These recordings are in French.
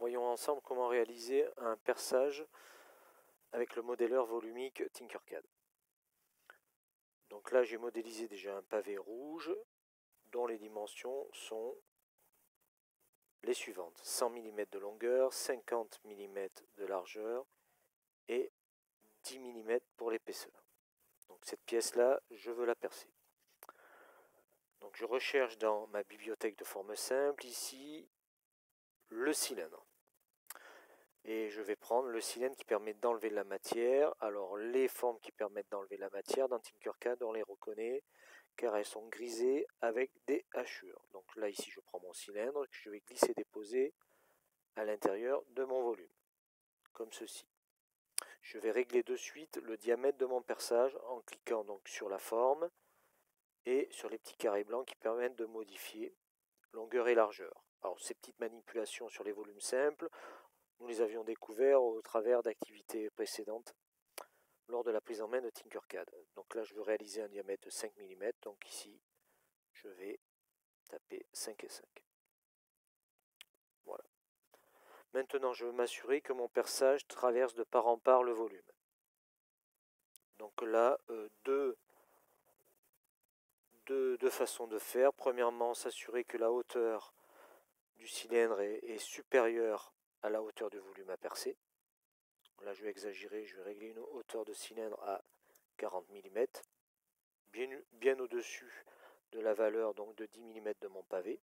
Voyons ensemble comment réaliser un perçage avec le modéleur volumique Tinkercad. Donc là, j'ai modélisé déjà un pavé rouge dont les dimensions sont les suivantes: 100 mm de longueur, 50 mm de largeur et 10 mm pour l'épaisseur. Donc cette pièce-là, je veux la percer. Donc je recherche dans ma bibliothèque de forme simple, ici, le cylindre. Et je vais prendre le cylindre qui permet d'enlever la matière. Alors les formes qui permettent d'enlever la matière dans Tinkercad, on les reconnaît car elles sont grisées avec des hachures. Donc là ici je prends mon cylindre que je vais glisser déposer à l'intérieur de mon volume, comme ceci. Je vais régler de suite le diamètre de mon perçage en cliquant donc sur la forme et sur les petits carrés blancs qui permettent de modifier longueur et largeur. Alors ces petites manipulations sur les volumes simples, nous les avions découverts au travers d'activités précédentes lors de la prise en main de Tinkercad. Donc là je veux réaliser un diamètre de 5 mm, donc ici je vais taper 5 et 5. Voilà. Maintenant je veux m'assurer que mon perçage traverse de part en part le volume. Donc là, deux façons de faire. Premièrement, s'assurer que la hauteur du cylindre est supérieure à la hauteur du volume à percer. Là je vais exagérer, je vais régler une hauteur de cylindre à 40 mm, bien au-dessus de la valeur donc de 10 mm de mon pavé.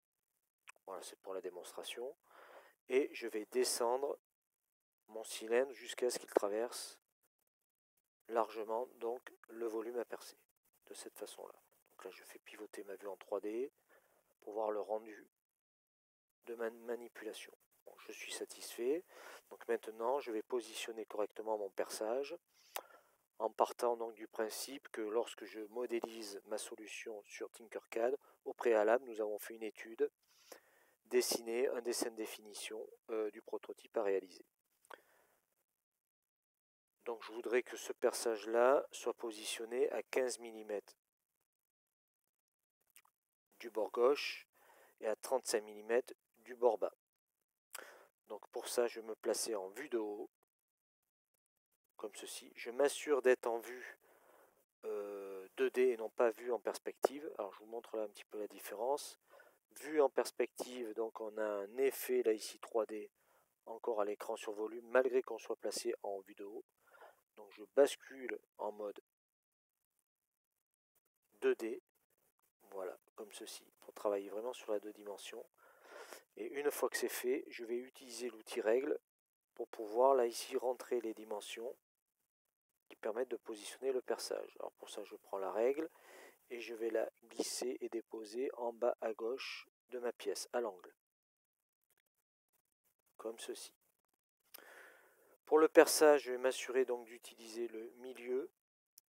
Voilà, c'est pour la démonstration. Et je vais descendre mon cylindre jusqu'à ce qu'il traverse largement donc le volume à percer, de cette façon-là. Donc là je fais pivoter ma vue en 3D pour voir le rendu de ma manipulation. Bon, je suis satisfait. Donc maintenant je vais positionner correctement mon perçage en partant donc du principe que lorsque je modélise ma solution sur Tinkercad, au préalable nous avons fait une étude, dessiner un dessin de définition du prototype à réaliser. Donc je voudrais que ce perçage-là soit positionné à 15 mm du bord gauche et à 35 mm du bord bas. Donc pour ça, je vais me placer en vue de haut, comme ceci. Je m'assure d'être en vue 2D et non pas vue en perspective. Alors je vous montre là un petit peu la différence. Vue en perspective, donc on a un effet là ici 3D encore à l'écran sur volume, malgré qu'on soit placé en vue de haut. Donc je bascule en mode 2D, voilà, comme ceci, pour travailler vraiment sur la 2 dimensions. Et une fois que c'est fait, je vais utiliser l'outil règle pour pouvoir là ici rentrer les dimensions qui permettent de positionner le perçage. Alors pour ça, je prends la règle et je vais la glisser et déposer en bas à gauche de ma pièce, à l'angle, comme ceci. Pour le perçage, je vais m'assurer donc d'utiliser le milieu.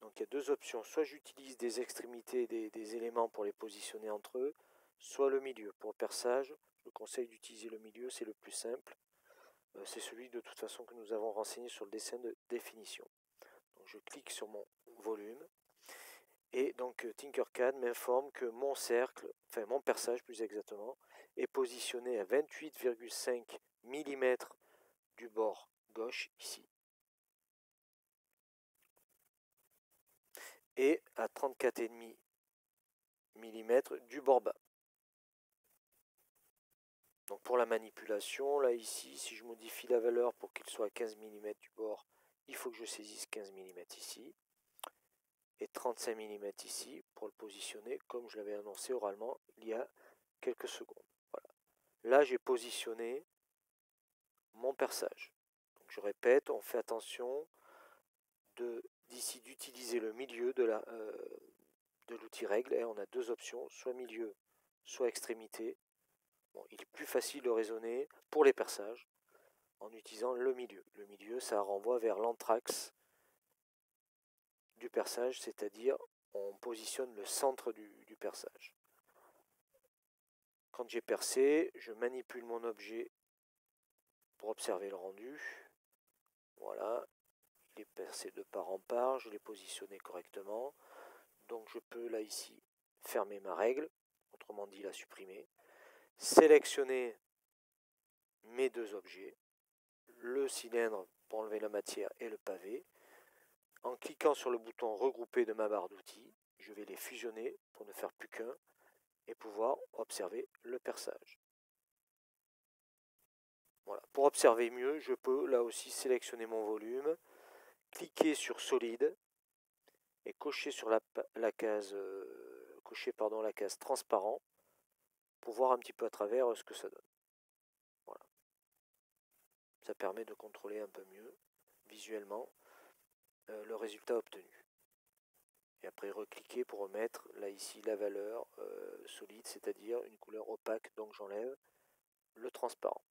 Donc il y a deux options, soit j'utilise des extrémités des éléments pour les positionner entre eux, soit le milieu. Pour le perçage, je conseille d'utiliser le milieu, c'est le plus simple. C'est celui de toute façon que nous avons renseigné sur le dessin de définition. Donc je clique sur mon volume et donc Tinkercad m'informe que mon cercle, enfin mon perçage plus exactement, est positionné à 28,5 mm du bord gauche ici et à 34,5 mm du bord bas. Donc pour la manipulation, là ici, si je modifie la valeur pour qu'il soit à 15 mm du bord, il faut que je saisisse 15 mm ici et 35 mm ici pour le positionner comme je l'avais annoncé oralement il y a quelques secondes. Voilà. Là j'ai positionné mon perçage. Donc je répète, on fait attention d'ici d'utiliser le milieu de l'outil règle et on a deux options, soit milieu, soit extrémité. Bon, il est plus facile de raisonner pour les perçages en utilisant le milieu. Le milieu, ça renvoie vers l'anthrax du perçage, c'est-à-dire on positionne le centre du perçage. Quand j'ai percé, je manipule mon objet pour observer le rendu. Voilà, il est percé de part en part, je l'ai positionné correctement. Donc je peux là ici fermer ma règle, autrement dit la supprimer. Sélectionner mes deux objets, le cylindre pour enlever la matière et le pavé. En cliquant sur le bouton regrouper de ma barre d'outils, je vais les fusionner pour ne faire plus qu'un et pouvoir observer le perçage. Voilà. Pour observer mieux, je peux là aussi sélectionner mon volume, cliquer sur solide et cocher sur la case transparent pour voir un petit peu à travers ce que ça donne. Voilà. Ça permet de contrôler un peu mieux visuellement le résultat obtenu. Et après recliquer pour remettre là ici la valeur solide, c'est-à-dire une couleur opaque, donc j'enlève le transparent.